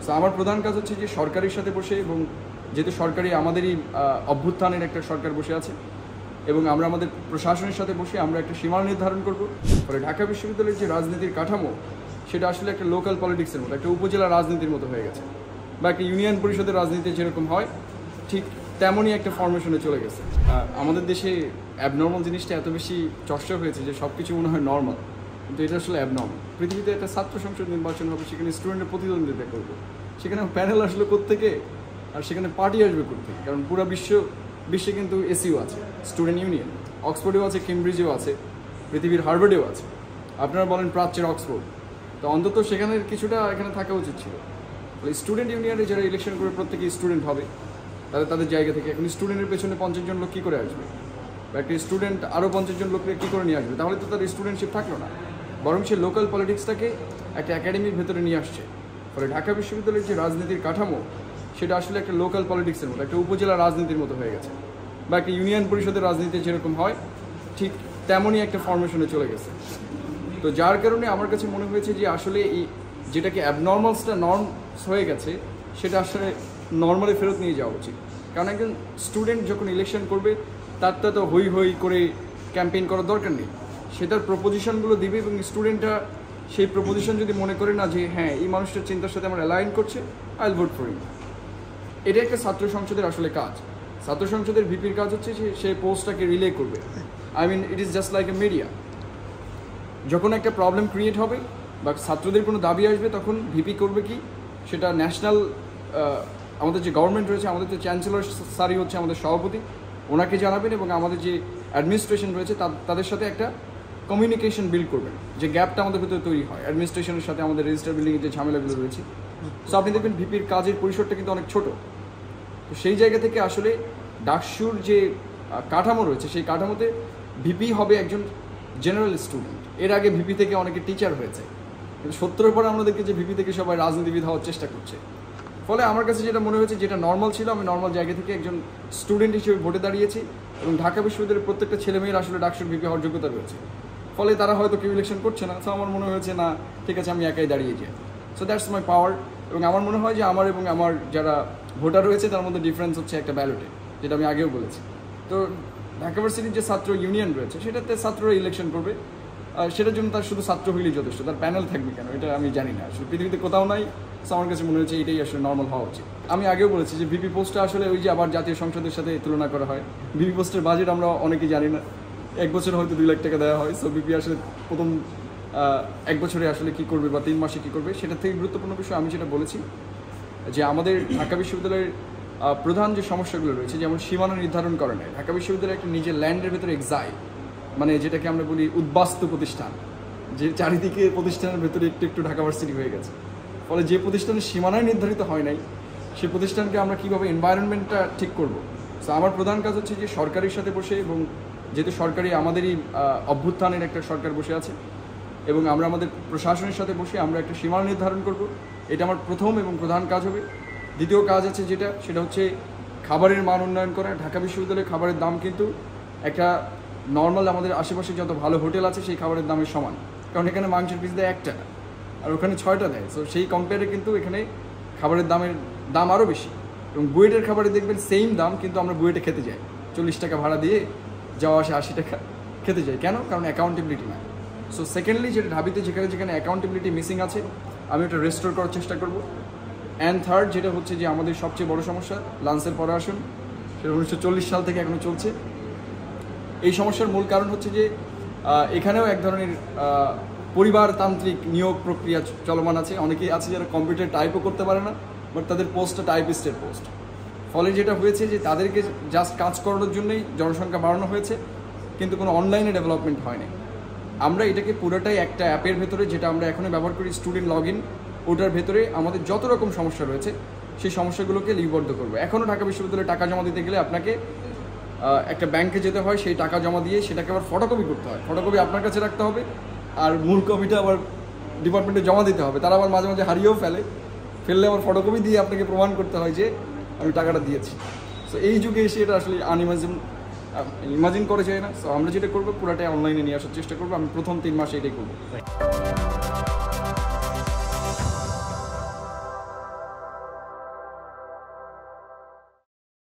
So আমার প্রধান কাজ হচ্ছে যে সরকারের সাথে বসে, এবং যেহেতু সরকারি আমাদেরই অভ্যুত্থানের একটা সরকার বসে আছে এবং আমরা আমাদের প্রশাসনের সাথে বসে আমরা একটা সীমানা নির্ধারণ করব। ফলে ঢাকা বিশ্ববিদ্যালয়ের যে রাজনীতির কাঠামো সেটা আসলে একটা লোকাল পলিটিক্সের মতো, একটা উপজেলা রাজনীতির মতো হয়ে গেছে, বা একটা ইউনিয়ন পরিষদের রাজনীতি যেরকম হয় ঠিক তেমনই একটা ফরমেশনে চলে গেছে। আমাদের দেশে অ্যাবনর্মাল জিনিসটা এত বেশি চর্চা হয়েছে যে সব কিছু মনে হয় নর্মাল, কিন্তু এটা আসলে অ্যাবনর্মাল। পৃথিবীতে একটা ছাত্র সংসদ নির্বাচন হবে, সেখানে স্টুডেন্টের প্রতিদ্বন্দ্বিতা করবে, সেখানে প্যানেল আসলে কোত্থেকে, আর সেখানে পার্টি আসবে কোত্থেকে? কারণ পুরো বিশ্বে কিন্তু এসইউ আছে, স্টুডেন্ট ইউনিয়ন, অক্সফোর্ডেও আছে, কেমব্রিজেও আছে, পৃথিবীর হার্ভার্ডেও আছে। আপনারা বলেন প্রাচ্যের অক্সফোর্ড, তো অন্তত সেখানে কিছুটা এখানে থাকা উচিত ছিল। স্টুডেন্ট ইউনিয়নে যারা ইলেকশন করে প্রত্যেকেই স্টুডেন্ট হবে তাদের জায়গা থেকে। এখন স্টুডেন্টের পেছনে 50 জন লোক কী করে আসবে, বা একটা স্টুডেন্ট আরও 50 জন লোককে কী করে নিয়ে আসবে? তাহলে তো তার স্টুডেন্টশিপ থাকলো না, বরং সে লোকাল পলিটিক্সটাকে একটা একাডেমির ভেতরে নিয়ে আসছে। ফলে ঢাকা বিশ্ববিদ্যালয়ের যে রাজনীতির কাঠামো সেটা আসলে একটা লোকাল পলিটিক্সের মতো, একটা উপজেলা রাজনীতির মতো হয়ে গেছে, বা একটা ইউনিয়ন পরিষদের রাজনীতি যেরকম হয় ঠিক তেমনই একটা ফরমেশনে চলে গেছে। তো যার কারণে আমার কাছে মনে হয়েছে যে আসলে এই যেটাকে অ্যাবনর্মালসটা নর্মস হয়ে গেছে সেটা আসলে নর্মালি ফেরত নিয়ে যাওয়া উচিত। কারণ একজন স্টুডেন্ট যখন ইলেকশন করবে তার তো হই হই করে ক্যাম্পেইন করার দরকার নেই, সে তার প্রপোজিশনগুলো দিবে, এবং স্টুডেন্টরা সেই প্রপোজিশন যদি মনে করে না যে হ্যাঁ এই মানুষটার চিন্তার সাথে আমার অ্যালাইন করছে, I will vote for him. এটা একটা ছাত্র সংসদের আসলে কাজ। ছাত্র সংসদের ভিপির কাজ হচ্ছে সে পোস্টটাকে রিলে করবে। I mean it is just like a media. যখন একটা প্রবলেম ক্রিয়েট হবে বা ছাত্রদের কোনো দাবি আসবে তখন ভিপি করবে কি, সেটা ন্যাশনাল আমাদের যে গভর্নমেন্ট রয়েছে, আমাদের যে চ্যান্সেলর স্যারই হচ্ছে আমাদের সভাপতি, ওনাকে জানাবেন, এবং আমাদের যে অ্যাডমিনিস্ট্রেশন রয়েছে তাদের সাথে একটা কমিউনিকেশন বিল্ড করবেন, যে গ্যাপটা আমাদের ভিতরে তৈরি হয় অ্যাডমিনিস্ট্রেশনের সাথে আমাদের রেজিস্টার বিল্ডিংয়ের যে ঝামেলাগুলো রয়েছে। সো আপনি দেখবেন ভিপির কাজের পরিসরটা কিন্তু অনেক ছোট। তো সেই জায়গা থেকে আসলে ডাকসুর যে কাঠামো রয়েছে সেই কাঠামোতে ভিপি হবে একজন জেনারেল স্টুডেন্ট। এর আগে ভিপি থেকে অনেকে টিচার হয়েছে, কিন্তু 70-এর পরে আমরা দেখি যে ভিপি থেকে সবাই রাজনীতিবিদ হওয়ার চেষ্টা করছে। ফলে আমার কাছে যেটা মনে হয়েছে, যেটা নর্মাল ছিল, আমি নর্মাল জায়গা থেকে একজন স্টুডেন্ট হিসেবে ভোটে দাঁড়িয়েছি, এবং ঢাকা বিশ্ববিদ্যালয়ের প্রত্যেকটা ছেলেমেয়ের আসলে ডাকসুর ভিপি হওয়ার যোগ্যতা রয়েছে। ফলে তারা হয়তো কেউ ইলেকশন করছে না, তো আমার মনে হয়েছে না ঠিক আছে আমি একাই দাঁড়িয়ে যাই। সো দ্যাটস মাই পাওয়ার। এবং আমার মনে হয় যে আমার এবং আমার যারা ভোটার রয়েছে তার মধ্যে ডিফারেন্স হচ্ছে একটা ব্যালটে, যেটা আমি আগেও বলেছি। তো ঢাকা ভার্সিটির যে ছাত্র ইউনিয়ন রয়েছে সেটাতে ছাত্ররা ইলেকশন করবে, সেটার জন্য তার শুধু ছাত্র হইলেই যথেষ্ট, তার প্যানেল থাকবে কেন এটা আমি জানি না, আসলে পৃথিবীতে কোথাও নাই। আমার কাছে মনে হচ্ছে এটাই আসলে নর্মাল হওয়া উচিত। আমি আগেও বলেছি যে ভিপি পোস্টটা আসলে ওই যে আবার জাতীয় সংসদের সাথে তুলনা করা হয়। ভিপি পোস্টের বাজেট আমরা অনেকেই জানি না, 1 বছর হয়তো 2 লাখ টাকা দেওয়া হয়। সো ভিপি আসলে প্রথম 1 বছরে আসলে কী করবে বা 3 মাসে কী করবে, সেটা থেকে গুরুত্বপূর্ণ বিষয় আমি যেটা বলেছি যে আমাদের ঢাকা বিশ্ববিদ্যালয়ের প্রধান যে সমস্যাগুলো রয়েছে, যেমন সীমানা নির্ধারণ করে নেয়। ঢাকা বিশ্ববিদ্যালয়ের একটা নিজের ল্যান্ডের ভেতরে এক্সাইল, মানে যেটাকে আমরা বলি উদ্বাস্তু প্রতিষ্ঠান, যে চারিদিকে প্রতিষ্ঠানের ভেতরে একটু একটু ঢাকা ভার্সিটি হয়ে গেছে। ফলে যে প্রতিষ্ঠানের সীমানায় নির্ধারিত হয় নাই সেই প্রতিষ্ঠানকে আমরা কীভাবে এনভায়রনমেন্টটা ঠিক করব। সো আমার প্রধান কাজ হচ্ছে যে সরকারের সাথে বসে, এবং যেহেতু সরকারি আমাদেরই অভ্যুত্থানের একটা সরকার বসে আছে এবং আমরা আমাদের প্রশাসনের সাথে বসে আমরা একটা সীমানা নির্ধারণ করব। এটা আমার প্রথম এবং প্রধান কাজ হবে। দ্বিতীয় কাজ আছে সেটা হচ্ছে খাবারের মান উন্নয়ন করা। ঢাকা বিশ্ববিদ্যালয়ের খাবারের দাম কিন্তু একটা নর্মাল আমাদের আশেপাশে যত ভালো হোটেল আছে সেই খাবারের দামের সমান, কারণ এখানে মাংসের পিস দেয় 1 টাকা আর ওখানে 6টা দেয়। সো সেই কম্পেয়ারে কিন্তু এখানে খাবারের দাম আরও বেশি। এবং বুয়েটের খাবারে দেখবেন সেম দাম, কিন্তু আমরা বুয়েটে খেতে যাই 40 টাকা ভাড়া দিয়ে, যাওয়া আসে 80 টাকা খেতে যাই। কেন? কারণ অ্যাকাউন্টেবিলিটি না। সো সেকেন্ডলি যেটা ঢাবিতে যেখানে অ্যাকাউন্টেবিলিটি মিসিং আছে আমি ওটা রেস্টোর করার চেষ্টা করব। অ্যান্ড থার্ড যেটা হচ্ছে যে আমাদের সবচেয়ে বড় সমস্যা লাঞ্চের পরে আসুন, সেটা 1940 সাল থেকে এখনও চলছে। এই সমস্যার মূল কারণ হচ্ছে যে এখানেও এক ধরনের পরিবারতান্ত্রিক নিয়োগ প্রক্রিয়া চলমান আছে। অনেকেই আছে যারা কম্পিউটার টাইপও করতে পারে না, বাট তাদের পোস্টটা টাইপিস্টের পোস্ট। ফলে যেটা হয়েছে যে তাদেরকে জাস্ট কাজ করানোর জন্যই জনসংখ্যা বাড়ানো হয়েছে, কিন্তু কোনো অনলাইনে ডেভেলপমেন্ট হয়নি। আমরা এটাকে পুরোটাই একটা অ্যাপের ভেতরে, যেটা আমরা এখনই ব্যবহার করি স্টুডেন্ট লগ ইন, ওটার ভেতরে আমাদের যত রকম সমস্যা রয়েছে সেই সমস্যাগুলোকে লিপিবদ্ধ করবো। এখনও ঢাকা বিশ্ববিদ্যালয়ে টাকা জমা দিতে গেলে আপনাকে একটা ব্যাংকে যেতে হয়, সেই টাকা জমা দিয়ে সেটাকে আবার ফটোকপি করতে হয়, ফটোকপি আপনার কাছে রাখতে হবে, আর মূল কপিটা আবার ডিপার্টমেন্টে জমা দিতে হবে। তারা আবার মাঝে মাঝে হারিয়েও ফেললে আবার ফটোকপি দিয়ে আপনাকে প্রমাণ করতে হয় যে আমি টাকাটা দিয়েছি। সো এই যুগে এসে এটা আসলে ইমাজিন করা যায় না। সো আমরা যেটা করবো পুরাটাই অনলাইনে নিয়ে আসার চেষ্টা করবো। আমি প্রথম 3 মাসে এটাই করবো।